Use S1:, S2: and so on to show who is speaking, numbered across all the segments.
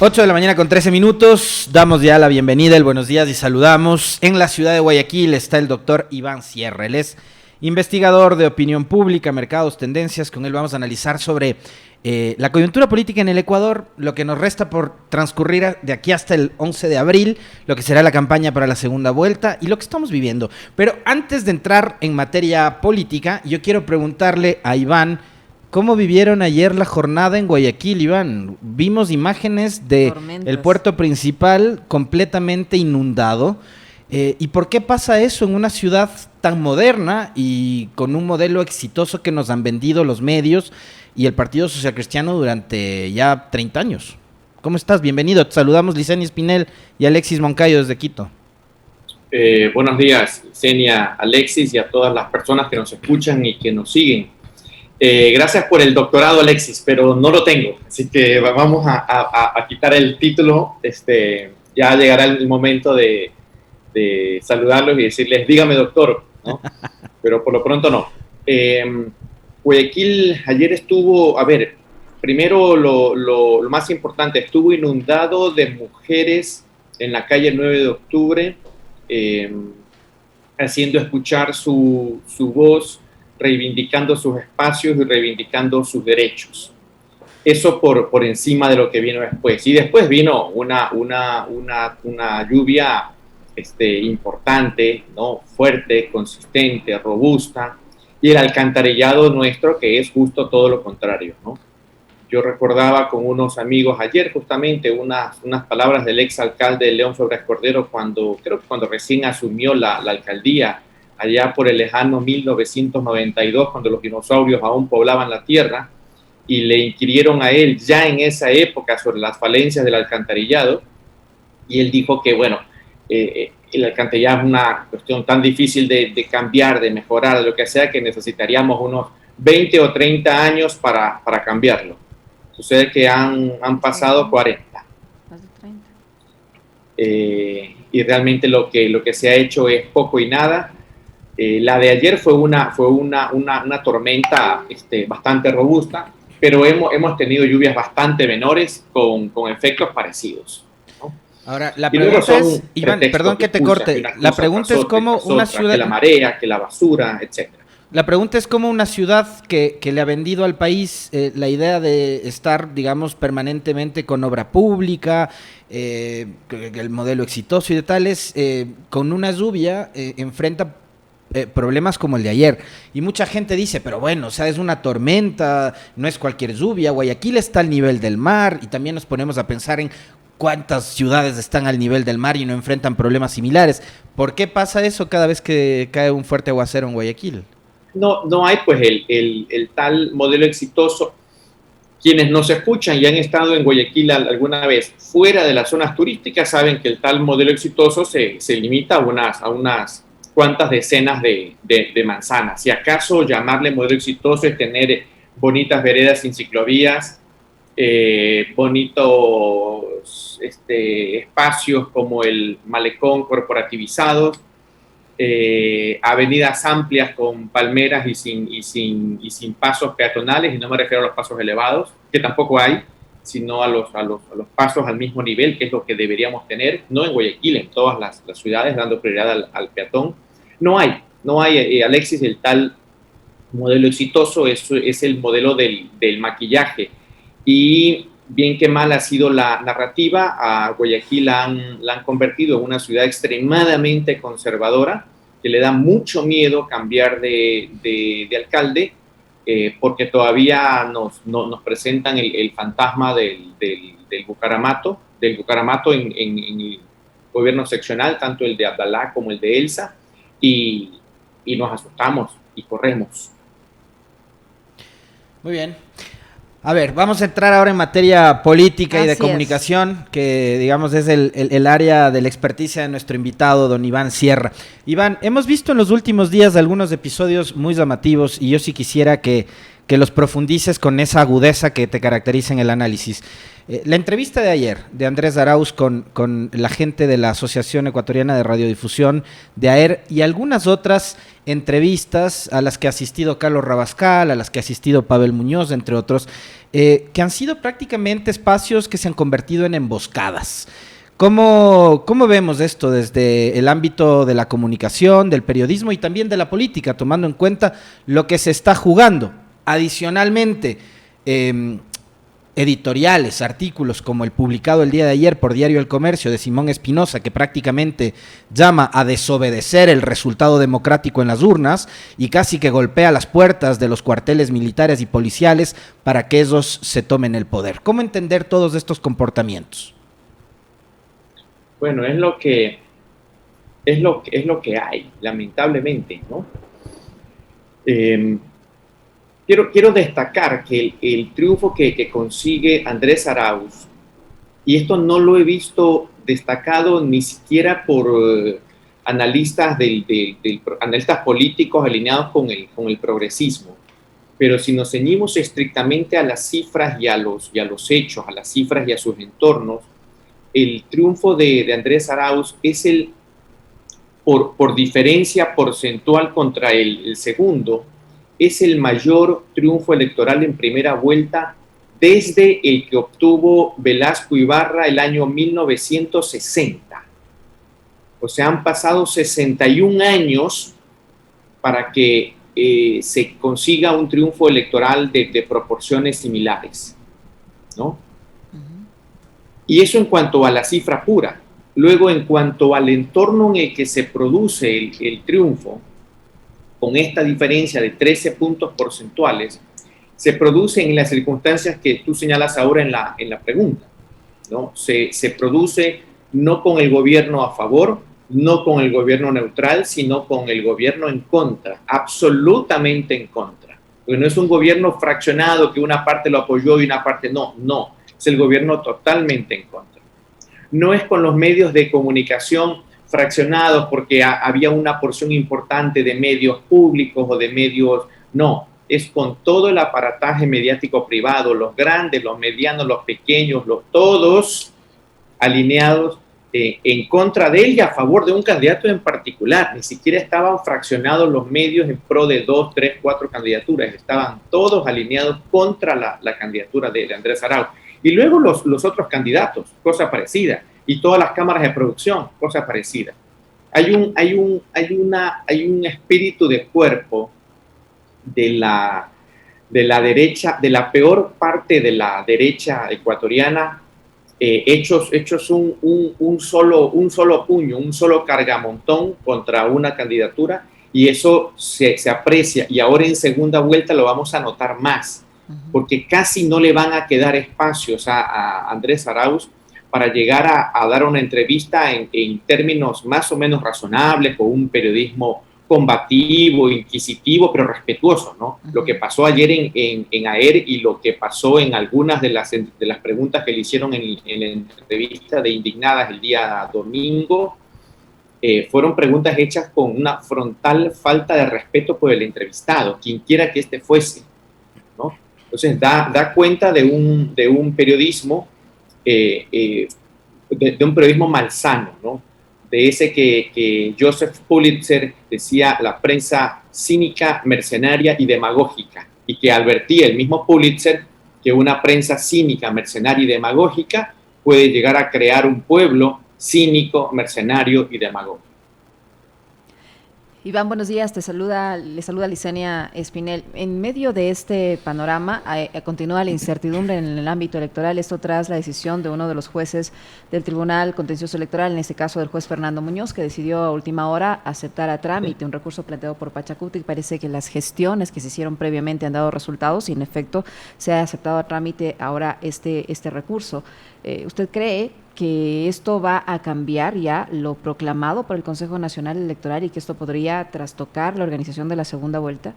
S1: 8 de la mañana con 13 minutos, damos ya la bienvenida, el buenos días y saludamos. En la ciudad de Guayaquil está el doctor Iván Sierra, él es investigador de opinión pública, mercados, tendencias. Con él vamos a analizar sobre la coyuntura política en el Ecuador, lo que nos resta por transcurrir de aquí hasta el 11 de abril, lo que será la campaña para la segunda vuelta y lo que estamos viviendo. Pero antes de entrar en materia política, yo quiero preguntarle a Iván, ¿cómo vivieron ayer la jornada en Guayaquil, Iván? Vimos imágenes de el puerto principal completamente inundado. ¿Y por qué pasa eso en una ciudad tan moderna y con un modelo exitoso que nos han vendido los medios y el Partido Social Cristiano durante ya 30 años? ¿Cómo estás? Bienvenido. Te saludamos Licenia Espinel y Alexis Moncayo desde Quito.
S2: Buenos días, Licenia, Alexis y a todas las personas que nos escuchan y que nos siguen. Gracias por el doctorado, Alexis, pero no lo tengo, así que vamos a quitar el título. Ya llegará el momento de saludarlos y decirles, dígame doctor, ¿no? Pero por lo pronto no. Guayaquil ayer estuvo, primero lo más importante, estuvo inundado de mujeres en la calle 9 de octubre, haciendo escuchar su voz, reivindicando sus espacios y reivindicando sus derechos. Eso por encima de lo que vino después. Y después vino una lluvia importante, ¿no? Fuerte, consistente, robusta, y el alcantarillado nuestro, que es justo todo lo contrario, ¿no? Yo recordaba con unos amigos ayer justamente unas palabras del exalcalde León Febres Cordero cuando recién asumió la alcaldía, allá por el lejano 1992, cuando los dinosaurios aún poblaban la tierra, y le inquirieron a él ya en esa época sobre las falencias del alcantarillado, y él dijo que, el alcantarillado es una cuestión tan difícil de cambiar, de mejorar, de lo que sea, que necesitaríamos unos 20 o 30 años para cambiarlo. Sucede que han pasado 40.
S3: Más de 30.
S2: Y realmente lo que se ha hecho es poco y nada. La de ayer fue una tormenta bastante robusta, pero hemos tenido lluvias bastante menores con efectos parecidos, ¿no?
S1: Ahora, la pregunta es, Iván, perdón que te corte, la pregunta es cómo una ciudad...
S2: Que la marea, que la basura, etc.
S1: La pregunta es cómo una ciudad que le ha vendido al país la idea de estar, digamos, permanentemente con obra pública, el modelo exitoso y de tales, con una lluvia enfrenta problemas como el de ayer. Y mucha gente dice, pero bueno, o sea, es una tormenta, no es cualquier lluvia, Guayaquil está al nivel del mar, y también nos ponemos a pensar en cuántas ciudades están al nivel del mar y no enfrentan problemas similares. ¿Por qué pasa eso cada vez que cae un fuerte aguacero en Guayaquil?
S2: No hay pues el tal modelo exitoso. Quienes nos escuchan y han estado en Guayaquil alguna vez fuera de las zonas turísticas saben que el tal modelo exitoso se limita a unas cuántas decenas de manzanas. Si acaso llamarle modelo exitoso es tener bonitas veredas sin ciclovías, bonitos espacios como el malecón corporativizados, avenidas amplias con palmeras y sin pasos peatonales, y no me refiero a los pasos elevados, que tampoco hay, sino a los pasos al mismo nivel, que es lo que deberíamos tener, no en Guayaquil, en todas las ciudades, dando prioridad al peatón. No hay, Alexis, el tal modelo exitoso, es el modelo del maquillaje. Y bien que mal ha sido la narrativa, a Guayaquil la han convertido en una ciudad extremadamente conservadora, que le da mucho miedo cambiar de alcalde, porque todavía nos presentan el fantasma del Bucaramato en el gobierno seccional, tanto el de Abdalá como el de Elsa, y nos asustamos y corremos.
S1: Muy bien. A ver, vamos a entrar ahora en materia política y de
S3: Así
S1: comunicación, que digamos es el área de la experticia de nuestro invitado, don Iván Sierra. Iván, hemos visto en los últimos días algunos episodios muy llamativos y yo sí quisiera que que los profundices con esa agudeza que te caracteriza en el análisis. La entrevista de ayer de Andrés Arauz con la gente de la Asociación Ecuatoriana de Radiodifusión, de AER, y algunas otras entrevistas a las que ha asistido Carlos Rabascal, a las que ha asistido Pavel Muñoz, entre otros, que han sido prácticamente espacios que se han convertido en emboscadas. ¿Cómo vemos esto desde el ámbito de la comunicación, del periodismo y también de la política, tomando en cuenta lo que se está jugando? Adicionalmente, editoriales, artículos como el publicado el día de ayer por Diario El Comercio de Simón Espinosa, que prácticamente llama a desobedecer el resultado democrático en las urnas y casi que golpea las puertas de los cuarteles militares y policiales para que esos se tomen el poder. ¿Cómo entender todos estos comportamientos?
S2: Bueno, es lo que hay, lamentablemente, ¿no? Quiero destacar que el triunfo que consigue Andrés Arauz, y esto no lo he visto destacado ni siquiera por analistas analistas políticos alineados con el progresismo, pero si nos ceñimos estrictamente a las cifras y a los hechos, a las cifras y a sus entornos, el triunfo de Andrés Arauz es por diferencia porcentual contra el segundo, es el mayor triunfo electoral en primera vuelta desde el que obtuvo Velasco Ibarra el año 1960. O sea, han pasado 61 años para que se consiga un triunfo electoral de proporciones similares, ¿no? Y eso en cuanto a la cifra pura. Luego, en cuanto al entorno en el que se produce el triunfo, con esta diferencia de 13 puntos porcentuales, se produce en las circunstancias que tú señalas ahora en la pregunta, ¿no? Se produce no con el gobierno a favor, no con el gobierno neutral, sino con el gobierno en contra, absolutamente en contra. Porque no es un gobierno fraccionado que una parte lo apoyó y una parte no, es el gobierno totalmente en contra. No es con los medios de comunicación fraccionados porque había una porción importante de medios públicos o de medios, no, es con todo el aparataje mediático privado, los grandes, los medianos, los pequeños, todos alineados en contra de él y a favor de un candidato en particular. Ni siquiera estaban fraccionados los medios en pro de 2, 3, 4 candidaturas, estaban todos alineados contra la candidatura de Andrés Arauz. Y luego los otros candidatos, cosa parecida, y todas las cámaras de producción, cosa parecida. Hay un espíritu de cuerpo de la derecha, de la peor parte de la derecha ecuatoriana, hechos un solo puño, un solo cargamontón contra una candidatura, y eso se aprecia, y ahora en segunda vuelta lo vamos a notar más, porque casi no le van a quedar espacios a Andrés Arauz para llegar a dar una entrevista en términos más o menos razonables, con un periodismo combativo, inquisitivo, pero respetuoso, ¿no? Lo que pasó ayer en AER y lo que pasó en algunas de las preguntas que le hicieron en la entrevista de Indignadas el día domingo, fueron preguntas hechas con una frontal falta de respeto por el entrevistado, quien quiera que este fuese, ¿no? Entonces da cuenta de un periodismo, de un periodismo malsano, ¿no? De ese que Joseph Pulitzer decía, la prensa cínica, mercenaria y demagógica, y que advertía el mismo Pulitzer que una prensa cínica, mercenaria y demagógica puede llegar a crear un pueblo cínico, mercenario y demagógico.
S3: Iván, buenos días, le saluda Licenia Espinel. En medio de este panorama continúa la incertidumbre en el ámbito electoral, esto tras la decisión de uno de los jueces del Tribunal Contencioso Electoral, en este caso del juez Fernando Muñoz, que decidió a última hora aceptar a trámite un recurso planteado por Pachacuti. Parece que las gestiones que se hicieron previamente han dado resultados y en efecto se ha aceptado a trámite ahora este recurso. ¿Usted cree que esto va a cambiar ya lo proclamado por el Consejo Nacional Electoral y que esto podría trastocar la organización de la segunda vuelta?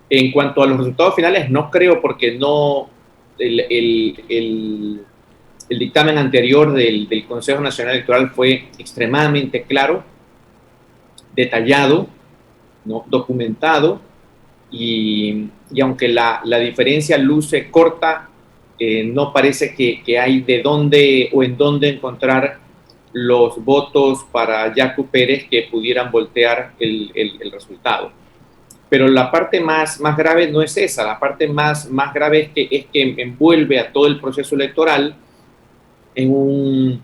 S2: En cuanto a los resultados finales, no creo, porque no el dictamen anterior del Consejo Nacional Electoral fue extremadamente claro, detallado, ¿no? Documentado, y aunque la diferencia luce corta, no parece que hay de dónde o en dónde encontrar los votos para Yacu Pérez que pudieran voltear el resultado. Pero la parte más grave no es esa, la parte más grave es que envuelve a todo el proceso electoral en un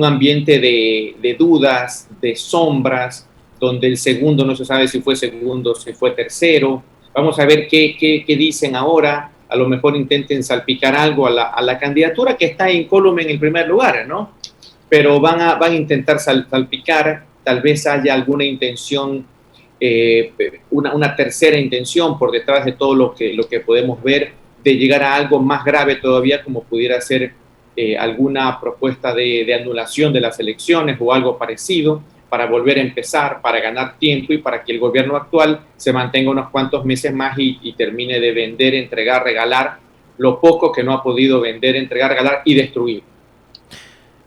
S2: ambiente de dudas, de sombras, donde el segundo no se sabe si fue segundo, si fue tercero. Vamos a ver qué dicen ahora. A lo mejor intenten salpicar algo a la candidatura que está incólume en el primer lugar, ¿no? Pero van a intentar salpicar, tal vez haya alguna intención, una tercera intención por detrás de todo lo que podemos ver, de llegar a algo más grave todavía, como pudiera ser alguna propuesta de anulación de las elecciones o algo parecido, para volver a empezar, para ganar tiempo y para que el gobierno actual se mantenga unos cuantos meses más y termine de vender, entregar, regalar lo poco que no ha podido vender, entregar, regalar y destruir.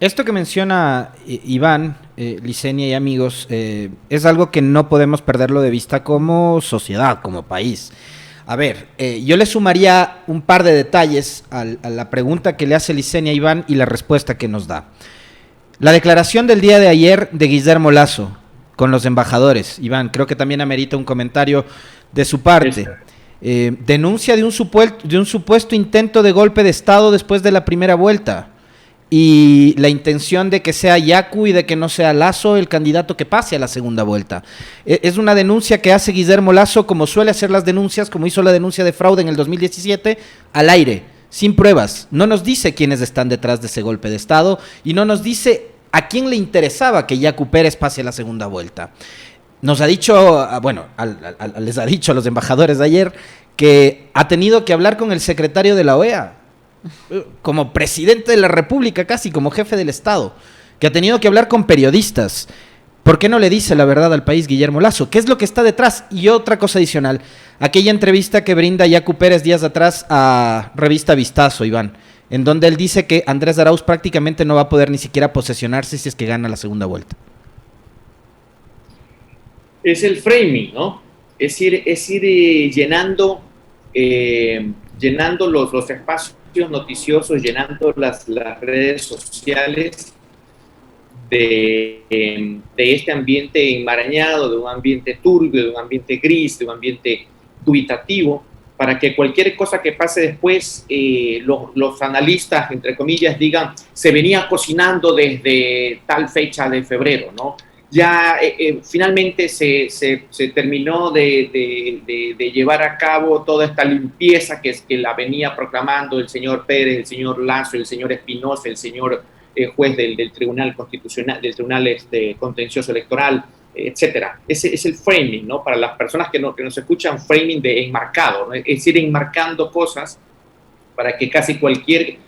S1: Esto que menciona Iván, Licenia y amigos, es algo que no podemos perderlo de vista como sociedad, como país. A ver, yo le sumaría un par de detalles a la pregunta que le hace Licenia a Iván y la respuesta que nos da. La declaración del día de ayer de Guillermo Lasso con los embajadores, Iván, creo que también amerita un comentario de su parte. Denuncia de un supuesto intento de golpe de Estado después de la primera vuelta y la intención de que sea Yacu y de que no sea Lasso el candidato que pase a la segunda vuelta. Es una denuncia que hace Guillermo Lasso, como suele hacer las denuncias, como hizo la denuncia de fraude en el 2017, al aire, sin pruebas. No nos dice quiénes están detrás de ese golpe de Estado y no nos dice a quién le interesaba que Yacu Pérez pase a la segunda vuelta. Nos ha dicho, bueno, les ha dicho a los embajadores de ayer que ha tenido que hablar con el secretario de la OEA, como presidente de la República, casi como jefe del Estado, que ha tenido que hablar con periodistas. ¿Por qué no le dice la verdad al país Guillermo Lasso? ¿Qué es lo que está detrás? Y otra cosa adicional, aquella entrevista que brinda Yacu Pérez días atrás a Revista Vistazo, Iván, en donde él dice que Andrés Arauz prácticamente no va a poder ni siquiera posesionarse si es que gana la segunda vuelta.
S2: Es el framing, ¿no? Es ir llenando los espacios noticiosos, llenando las redes sociales de este ambiente enmarañado, de un ambiente turbio, de un ambiente gris, de un ambiente dubitativo, para que cualquier cosa que pase después, los analistas, entre comillas, digan, se venía cocinando desde tal fecha de febrero, ¿no? Ya finalmente se terminó de llevar a cabo toda esta limpieza que la venía proclamando el señor Pérez, el señor Lasso, el señor Espinosa, el señor juez del Tribunal Constitucional, del Tribunal Contencioso Electoral, etcétera. Ese es el framing, ¿no? Para las personas que nos escuchan, framing de enmarcado, ¿no? Es decir, enmarcando cosas para que casi cualquier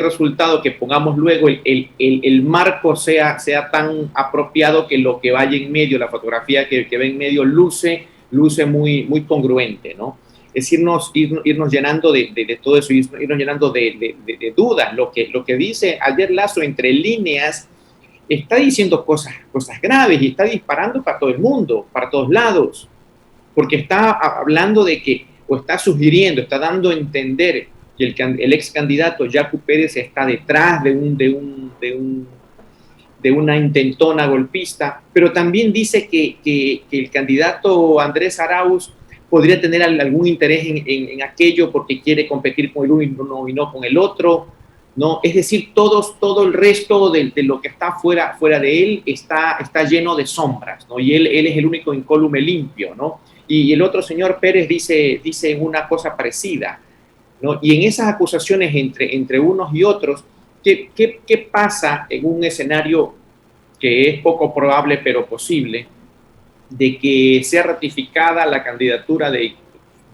S2: resultado que pongamos luego, el marco sea tan apropiado que lo que vaya en medio, la fotografía que va en medio, luce muy congruente, ¿no? Es irnos llenando de todo eso, irnos llenando de dudas. Lo que dice ayer Lasso entre líneas está diciendo cosas graves y está disparando para todo el mundo, para todos lados, porque está hablando de que, o está sugiriendo, está dando a entender que el ex candidato Yacu Pérez está detrás de una intentona golpista, pero también dice que el candidato Andrés Arauz podría tener algún interés en aquello porque quiere competir con el uno y no con el otro, ¿no? Es decir, todo el resto de lo que está fuera de él está lleno de sombras, ¿no? Y él es el único incólume limpio, ¿no? Y el otro señor Pérez dice una cosa parecida, ¿no? Y en esas acusaciones entre unos y otros, ¿qué pasa en un escenario que es poco probable pero posible, de que sea ratificada la candidatura de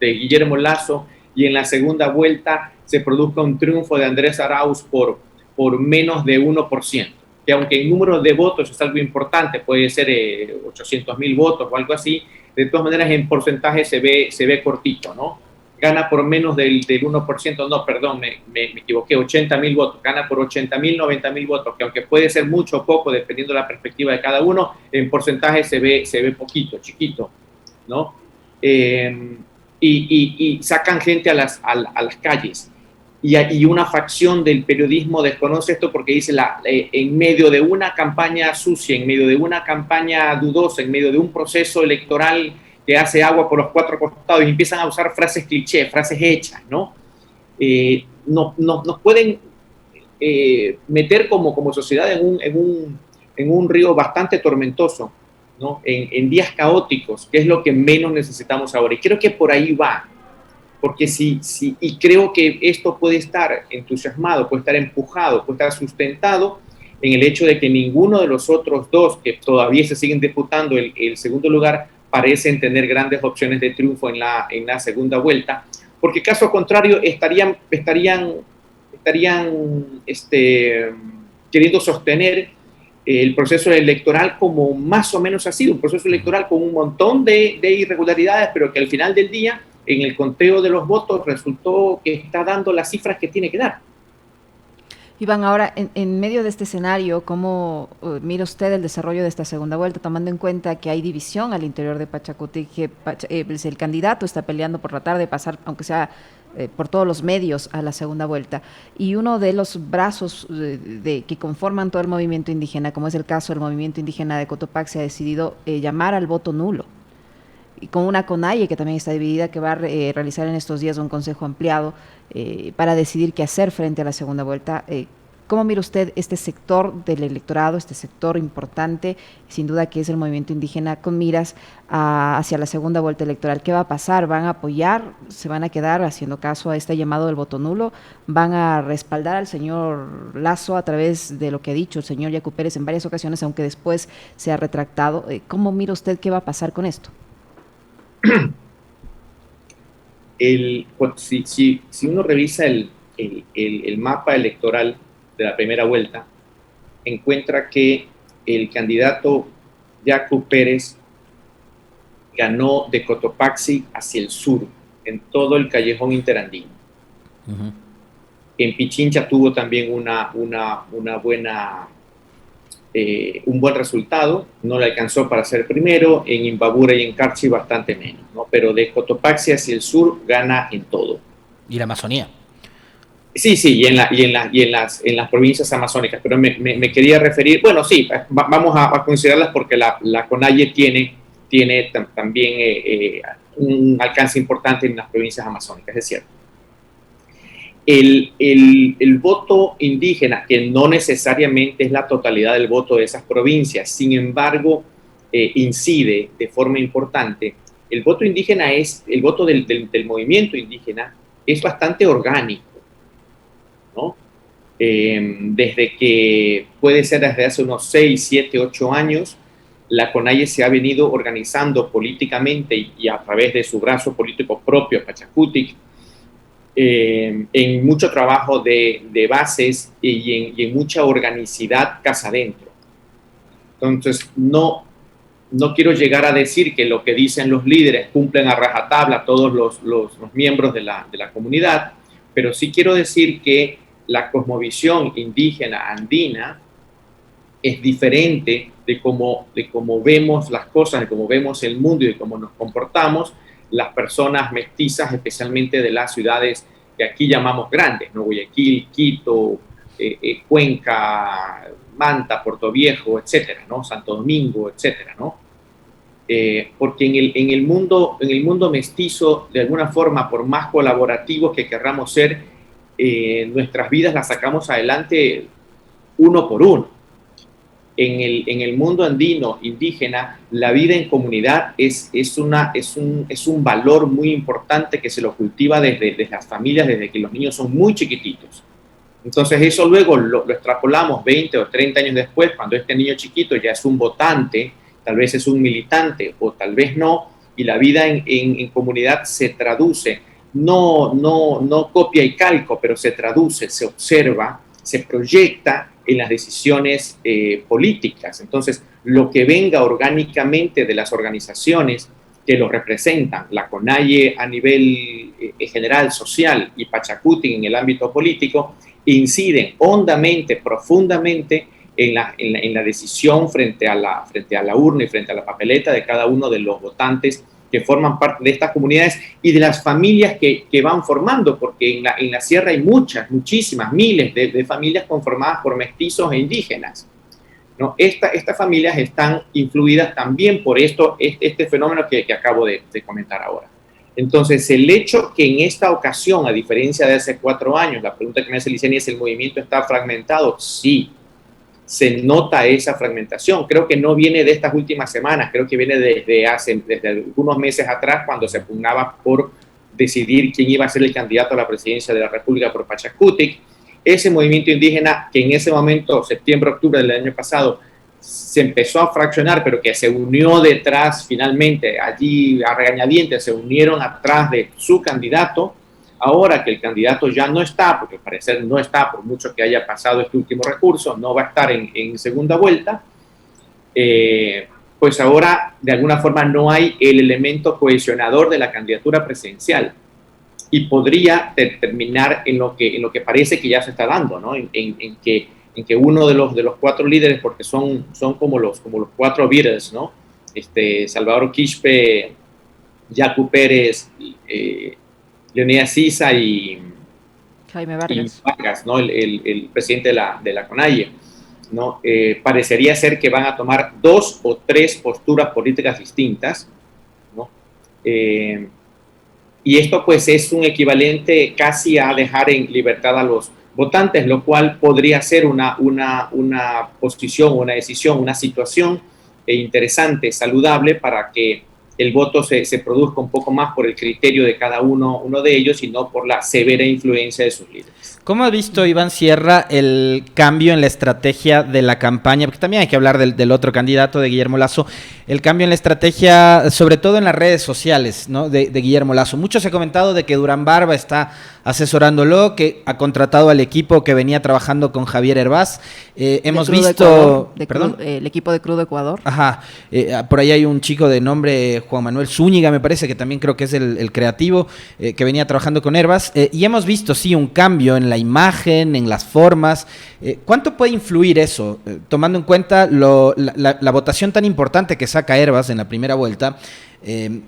S2: Guillermo Lasso y en la segunda vuelta se produzca un triunfo de Andrés Arauz por menos de 1%? Que aunque en número de votos es algo importante, puede ser 800.000 votos o algo así, de todas maneras en porcentaje se ve cortito, ¿no? Gana por menos del 1%, no, perdón, me equivoqué, 80.000 votos, gana por 80.000, 90.000 votos, que aunque puede ser mucho o poco, dependiendo de la perspectiva de cada uno, en porcentaje se ve poquito, chiquito, ¿no? y sacan gente a las calles. Y una facción del periodismo desconoce esto porque dice, en medio de una campaña sucia, en medio de una campaña dudosa, en medio de un proceso electoral que hace agua por los cuatro costados, y empiezan a usar frases cliché, frases hechas, ¿no? Nos pueden meter como sociedad en un río bastante tormentoso, ¿no? En días caóticos, que es lo que menos necesitamos ahora. Y creo que por ahí va. Porque y creo que esto puede estar entusiasmado, puede estar empujado, puede estar sustentado en el hecho de que ninguno de los otros dos que todavía se siguen disputando el segundo lugar parecen tener grandes opciones de triunfo en la segunda vuelta, porque caso contrario estarían queriendo sostener el proceso electoral como más o menos ha sido, un proceso electoral con un montón de irregularidades, pero que al final del día, en el conteo de los votos, resultó que está dando las cifras que tiene que dar.
S3: Iván, ahora, en medio de este escenario, ¿cómo mira usted el desarrollo de esta segunda vuelta, tomando en cuenta que hay división al interior de Pachacuti, que el candidato está peleando por tratar de pasar, aunque sea por todos los medios, a la segunda vuelta? Y uno de los brazos que conforman todo el movimiento indígena, como es el caso del movimiento indígena de Cotopaxi, ha decidido llamar al voto nulo, y con una CONAIE que también está dividida, que va a realizar en estos días un consejo ampliado para decidir qué hacer frente a la segunda vuelta. ¿Cómo mira usted este sector del electorado, este sector importante, sin duda que es el movimiento indígena, con miras hacia la segunda vuelta electoral? ¿Qué va a pasar? ¿Van a apoyar? ¿Se van a quedar haciendo caso a este llamado del voto nulo? ¿Van a respaldar al señor Lasso a través de lo que ha dicho el señor Yacu Pérez en varias ocasiones, aunque después se ha retractado? ¿Cómo mira usted qué va a pasar con esto?
S2: Si uno revisa el mapa electoral de la primera vuelta, encuentra que el candidato Yacu Pérez ganó de Cotopaxi hacia el sur, en todo el callejón interandino. Uh-huh. En Pichincha tuvo también un buen resultado, no le alcanzó para ser primero, en Imbabura y en Carchi bastante menos, ¿no? Pero de Cotopaxi hacia el sur gana en todo.
S1: ¿Y la Amazonía?
S2: Sí, y en las provincias amazónicas, pero me quería referir, bueno, sí, vamos a considerarlas porque la CONAIE tiene también un alcance importante en las provincias amazónicas, es cierto. El voto indígena, que no necesariamente es la totalidad del voto de esas provincias, sin embargo, incide de forma importante. El voto indígena el voto del movimiento indígena es bastante orgánico, ¿no? Desde que puede ser desde hace unos 6, 7, 8 años, la CONAIE se ha venido organizando políticamente y a través de su brazo político propio, Pachacutic, en mucho trabajo de bases y en mucha organicidad casa adentro. Entonces, no quiero llegar a decir que lo que dicen los líderes cumplen a rajatabla todos los miembros de la comunidad, pero sí quiero decir que la cosmovisión indígena andina es diferente de cómo vemos las cosas, de cómo vemos el mundo y de cómo nos comportamos las personas mestizas, especialmente de las ciudades que aquí llamamos grandes, ¿no? Guayaquil, Quito, Cuenca, Manta, Puerto Viejo, etcétera, ¿no? Santo Domingo, etcétera, ¿no? Porque en el mundo mestizo, de alguna forma, por más colaborativos que querramos ser, nuestras vidas las sacamos adelante uno por uno. En el mundo andino, indígena, la vida en comunidad es un valor muy importante que se lo cultiva desde las familias, desde que los niños son muy chiquititos. Entonces eso luego lo extrapolamos 20 o 30 años después, cuando este niño chiquito ya es un votante, tal vez es un militante o tal vez no, y la vida en comunidad se traduce, no copia y calco, pero se traduce, se observa, se proyecta en las decisiones políticas. Entonces, lo que venga orgánicamente de las organizaciones que lo representan, la CONAIE a nivel general, social, y Pachacuti en el ámbito político, inciden hondamente, profundamente en la decisión frente a la urna y frente a la papeleta de cada uno de los votantes que forman parte de estas comunidades y de las familias que van formando, porque en la sierra hay muchísimas, miles de familias conformadas por mestizos e indígenas, ¿no? Estas familias están influidas también por este fenómeno que acabo de comentar ahora. Entonces, el hecho que en esta ocasión, a diferencia de hace 4 años, la pregunta que me hace Licenia es, ¿el movimiento está fragmentado? Sí, se nota esa fragmentación. Creo que no viene de estas últimas semanas, creo que viene desde algunos meses atrás, cuando se pugnaba por decidir quién iba a ser el candidato a la presidencia de la República por Pachacutic. Ese movimiento indígena que en ese momento, septiembre-octubre del año pasado, se empezó a fraccionar, pero que se unió detrás finalmente, allí a regañadientes, se unieron atrás de su candidato. Ahora que el candidato ya no está, porque al parecer no está, por mucho que haya pasado este último recurso, no va a estar en segunda vuelta, pues ahora de alguna forma no hay el elemento cohesionador de la candidatura presidencial y podría terminar en lo que parece que ya se está dando, ¿no? En que uno de los 4 líderes, porque son como los 4 Beatles, ¿no? Salvador Quispe, Yacu Pérez, Leonidas Sisa y
S3: Jaime Vargas,
S2: y Vargas, ¿no? el presidente de la CONAIE, ¿no? Parecería ser que van a tomar 2 o 3 posturas políticas distintas, ¿no? Y esto pues es un equivalente casi a dejar en libertad a los votantes, lo cual podría ser una posición, una decisión, una situación interesante, saludable, para que el voto se produzca un poco más por el criterio de cada uno de ellos y no por la severa influencia de sus líderes.
S1: ¿Cómo ha visto Iván Sierra el cambio en la estrategia de la campaña? Porque también hay que hablar del otro candidato, de Guillermo Lasso, el cambio en la estrategia, sobre todo en las redes sociales, ¿no? de Guillermo Lasso. Mucho se ha comentado de que Durán Barba está asesorándolo, que ha contratado al equipo que venía trabajando con Javier Hervás. Hemos visto...
S3: el equipo de Crudo Ecuador.
S1: Ajá, por ahí hay un chico de nombre Juan Manuel Zúñiga, me parece, que también creo que es el creativo, que venía trabajando con Hervás, y hemos visto, sí, un cambio en la imagen, en las formas. ¿Cuánto puede influir eso, tomando en cuenta la votación tan importante que saca Hervás en la primera vuelta?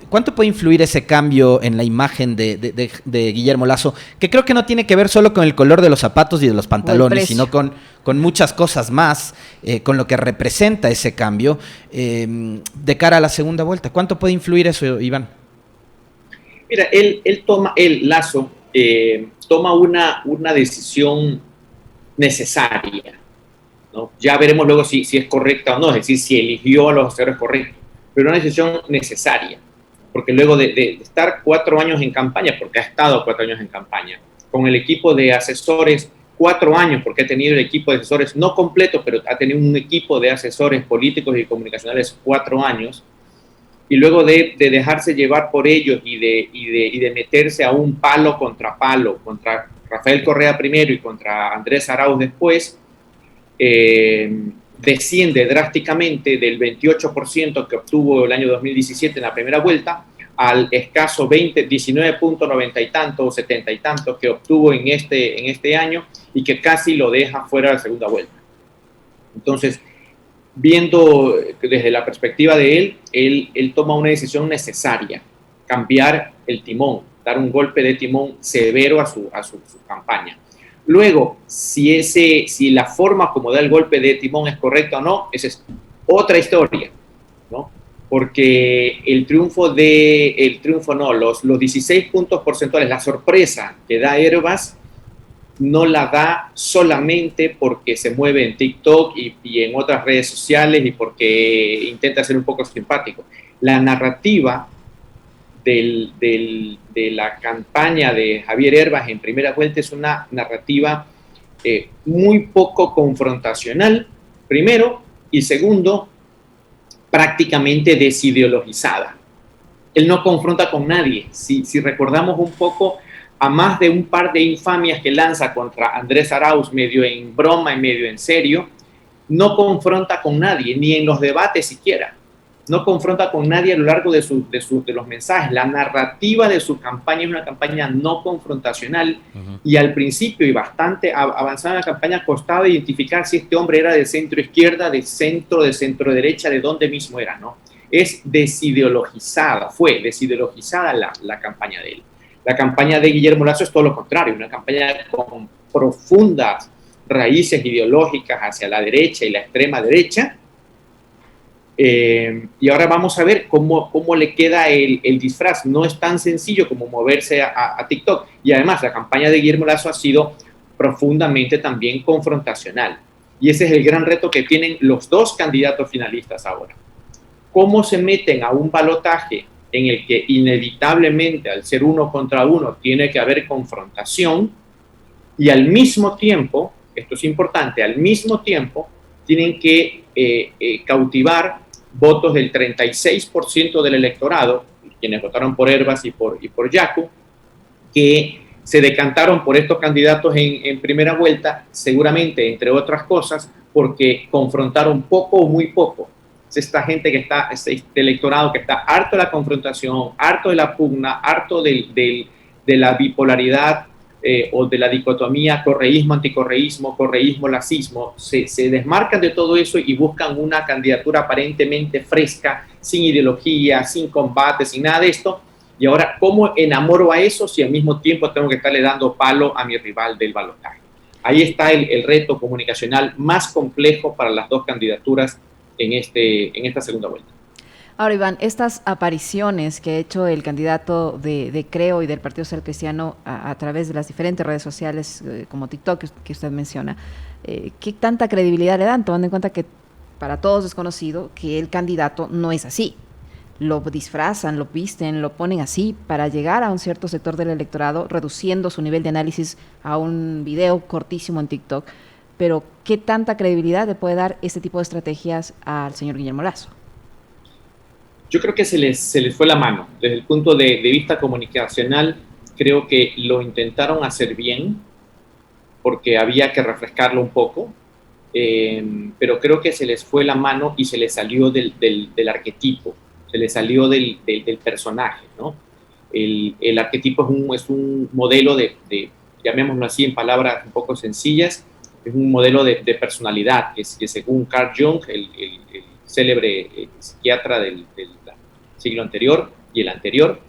S1: ¿Cuánto puede influir ese cambio en la imagen de Guillermo Lasso? Que creo que no tiene que ver solo con el color de los zapatos y de los pantalones, sino con muchas cosas más, con lo que representa ese cambio de cara a la segunda vuelta. ¿Cuánto puede influir eso, Iván?
S2: Mira, Lasso toma una decisión necesaria, ¿no? Ya veremos luego si es correcta o no, es decir, si eligió a los asesores correctos, pero una decisión necesaria, porque luego de estar 4 años en campaña, porque ha estado 4 años en campaña, con el equipo de asesores 4 años, porque ha tenido el equipo de asesores no completo, pero ha tenido un equipo de asesores políticos y comunicacionales 4 años, y luego de dejarse llevar por ellos y de meterse a un palo, contra Rafael Correa primero y contra Andrés Arauz después, desciende drásticamente del 28% que obtuvo el año 2017 en la primera vuelta al escaso 19.90 y tanto o 70 y tanto que obtuvo en este año, y que casi lo deja fuera de la segunda vuelta. Entonces, viendo desde la perspectiva de él toma una decisión necesaria: cambiar el timón, dar un golpe de timón severo a su campaña. Luego, si la forma como da el golpe de timón es correcta o no, esa es otra historia, ¿no? Porque los 16 puntos porcentuales, la sorpresa que da Hervás, no la da solamente porque se mueve en TikTok y en otras redes sociales y porque intenta ser un poco simpático. La narrativa de la campaña de Javier Hervás en primera vuelta es una narrativa muy poco confrontacional, primero, y segundo, prácticamente desideologizada. Él no confronta con nadie. Si recordamos un poco, a más de un par de infamias que lanza contra Andrés Arauz, medio en broma y medio en serio, no confronta con nadie, ni en los debates siquiera. No confronta con nadie a lo largo de los mensajes. La narrativa de su campaña es una campaña no confrontacional, y al principio y bastante avanzada en la campaña costaba identificar si este hombre era de centro izquierda, de centro derecha, de dónde mismo era, ¿no? es desideologizada, fue desideologizada la campaña de él. La campaña de Guillermo Lasso es todo lo contrario, una campaña con profundas raíces ideológicas hacia la derecha y la extrema derecha. Y ahora vamos a ver cómo le queda el disfraz. No es tan sencillo como moverse a TikTok. Y además la campaña de Guillermo Lasso ha sido profundamente también confrontacional. Y ese es el gran reto que tienen los dos candidatos finalistas ahora. ¿Cómo se meten a un balotaje en el que inevitablemente, al ser uno contra uno, tiene que haber confrontación? Y al mismo tiempo, esto es importante, al mismo tiempo tienen que cautivar votos del 36% del electorado, quienes votaron por Hervas y por Yacu, que se decantaron por estos candidatos en primera vuelta, seguramente, entre otras cosas, porque confrontaron poco o muy poco. Es esta gente que está, este electorado que está harto de la confrontación, harto de la pugna, harto de la bipolaridad o de la dicotomía correísmo-anticorreísmo, correísmo-lacismo, se desmarcan de todo eso y buscan una candidatura aparentemente fresca, sin ideología, sin combate, sin nada de esto. Y ahora, ¿cómo enamoro a eso si al mismo tiempo tengo que estarle dando palo a mi rival del balotaje? Ahí está el reto comunicacional más complejo para las dos candidaturas en esta segunda vuelta.
S3: Ahora, Iván, estas apariciones que ha hecho el candidato de Creo y del Partido Social Cristiano a través de las diferentes redes sociales como TikTok que usted menciona, ¿qué tanta credibilidad le dan, tomando en cuenta que para todos es conocido que el candidato no es así? Lo disfrazan, lo visten, lo ponen así para llegar a un cierto sector del electorado, reduciendo su nivel de análisis a un video cortísimo en TikTok. Pero, ¿qué tanta credibilidad le puede dar este tipo de estrategias al señor Guillermo Lasso?
S2: Yo creo que se les fue la mano. Desde el punto de vista comunicacional, creo que lo intentaron hacer bien, porque había que refrescarlo un poco, pero creo que se les fue la mano y se les salió del arquetipo, se les salió del personaje, ¿no? El arquetipo es un modelo de, llamémoslo así en palabras un poco sencillas, es un modelo de personalidad que según Carl Jung, el célebre psiquiatra del siglo anterior y el anterior,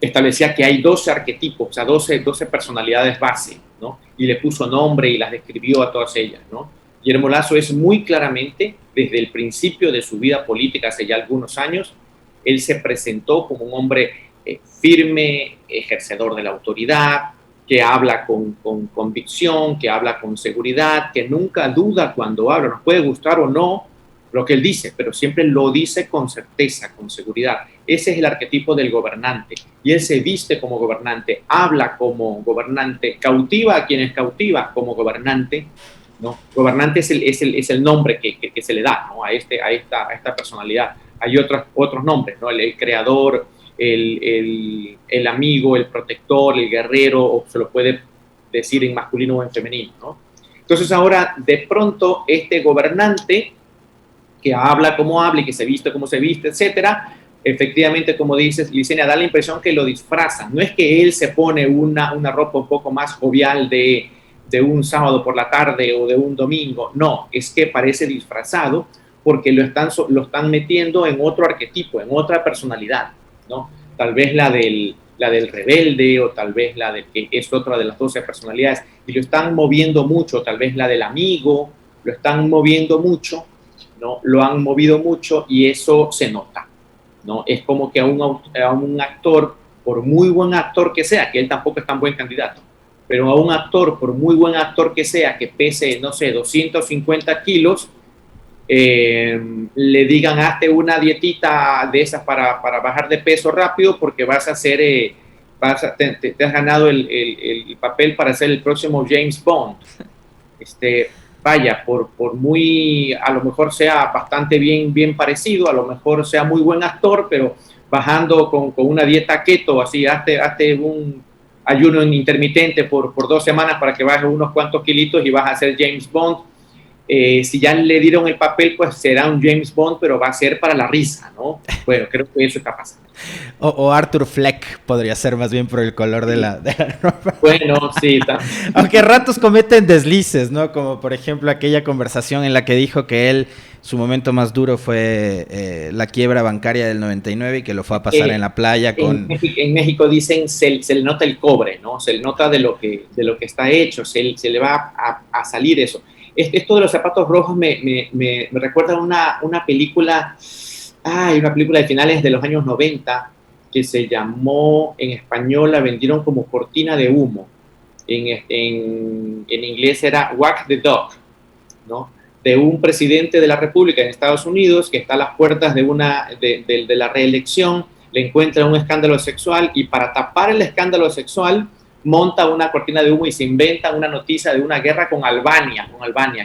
S2: establecía que hay 12 arquetipos, o sea, 12 personalidades base, ¿no? Y le puso nombre y las describió a todas ellas, ¿no? Guillermo Lasso es muy claramente, desde el principio de su vida política, hace ya algunos años, él se presentó como un hombre firme, ejercedor de la autoridad, que habla con convicción, que habla con seguridad, que nunca duda cuando habla. Nos puede gustar o no lo que él dice, pero siempre lo dice con certeza, con seguridad. Ese es el arquetipo del gobernante. Y él se viste como gobernante, habla como gobernante, cautiva a quienes cautiva como gobernante, ¿no? Gobernante es el nombre que se le da, ¿no? a esta personalidad. Hay otros nombres, ¿no? El creador, el amigo, el protector, el guerrero, o se lo puede decir en masculino o en femenino, ¿no? Entonces ahora, de pronto, este gobernante que habla como habla y que se viste como se viste, etcétera, efectivamente, como dices, Licenia, da la impresión que lo disfrazan. No es que él se pone una ropa un poco más jovial de un sábado por la tarde o de un domingo. No, es que parece disfrazado porque lo están metiendo en otro arquetipo, en otra personalidad, ¿no? Tal vez la del rebelde, o tal vez la de que es otra de las 12 personalidades, y lo están moviendo mucho, tal vez la del amigo, lo están moviendo mucho, ¿no? Lo han movido mucho y eso se nota, ¿no? Es como que a un actor, por muy buen actor que sea, que él tampoco es tan buen candidato, pero a un actor, por muy buen actor que sea, que pese, no sé, 250 kilos, le digan, hazte una dietita de esas para bajar de peso rápido porque vas a hacer, te has ganado el papel para ser el próximo James Bond. Vaya, por muy, a lo mejor sea bastante bien parecido, a lo mejor sea muy buen actor, pero bajando con una dieta keto, así, hazte un ayuno intermitente por 2 semanas para que bajes unos cuantos kilitos y vas a ser James Bond. Si ya le dieron el papel, pues será un James Bond, pero va a ser para la risa, ¿no? Bueno, creo que eso está pasando.
S1: O Arthur Fleck podría ser más bien por el color de la ropa.
S2: Bueno, sí. También.
S1: Aunque a ratos cometen deslices, ¿no? Como por ejemplo aquella conversación en la que dijo que él su momento más duro fue la quiebra bancaria del 99 y que lo fue a pasar en la playa con...
S2: En México dicen se le nota el cobre, ¿no? Se le nota de lo que está hecho, se le va a salir eso. Esto de los zapatos rojos me recuerda una película, una película de finales de los años 90 que se llamó, en español la vendieron como Cortina de Humo. En inglés era Wag the Dog, ¿no? De un presidente de la República en Estados Unidos que está a las puertas de la reelección, le encuentra un escándalo sexual y para tapar el escándalo sexual monta una cortina de humo y se inventa una noticia de una guerra con Albania.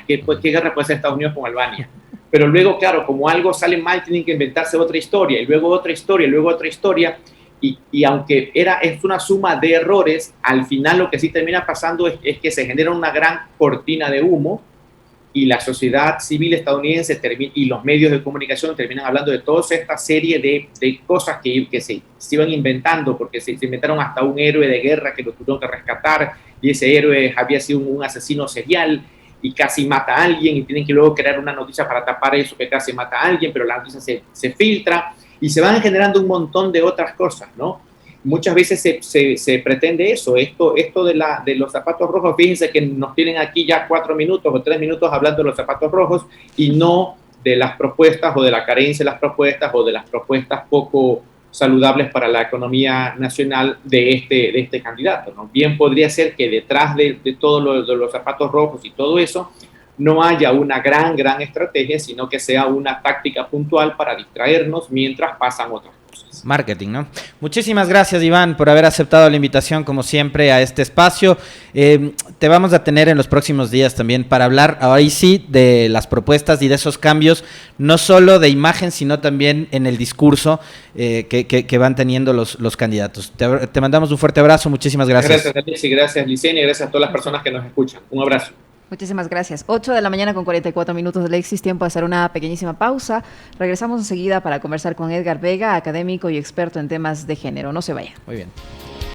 S2: ¿Qué guerra puede ser Estados Unidos con Albania? Pero luego, claro, como algo sale mal, tienen que inventarse otra historia, y luego otra historia, y luego otra historia, y aunque es una suma de errores, al final lo que sí termina pasando es que se genera una gran cortina de humo, y la sociedad civil estadounidense y los medios de comunicación terminan hablando de toda esta serie de cosas que se iban inventando, porque se inventaron hasta un héroe de guerra que lo tuvieron que rescatar, y ese héroe había sido un asesino serial y casi mata a alguien, y tienen que luego crear una noticia para tapar eso, que casi mata a alguien, pero la noticia se filtra, y se van generando un montón de otras cosas, ¿no? Muchas veces se pretende eso, esto de los zapatos rojos. Fíjense que nos tienen aquí ya 4 minutos o 3 minutos hablando de los zapatos rojos y no de las propuestas o de la carencia de las propuestas o de las propuestas poco saludables para la economía nacional de este candidato, ¿no? Bien podría ser que detrás de todo de los zapatos rojos y todo eso no haya una gran estrategia, sino que sea una táctica puntual para distraernos mientras pasan otras cosas.
S1: Marketing, ¿no? Muchísimas gracias, Iván, por haber aceptado la invitación, como siempre, a este espacio. Te vamos a tener en los próximos días también para hablar, ahora sí, de las propuestas y de esos cambios, no solo de imagen, sino también en el discurso que van teniendo los candidatos. Te mandamos un fuerte abrazo, muchísimas gracias.
S2: Gracias, Alexis, gracias, Licenia, y gracias a todas las personas que nos escuchan. Un abrazo.
S3: Muchísimas gracias. 8 de la mañana con 44 minutos, Alexis. Tiempo de hacer una pequeñísima pausa. Regresamos enseguida para conversar con Edgar Vega, académico y experto en temas de género. No se vayan.
S1: Muy bien.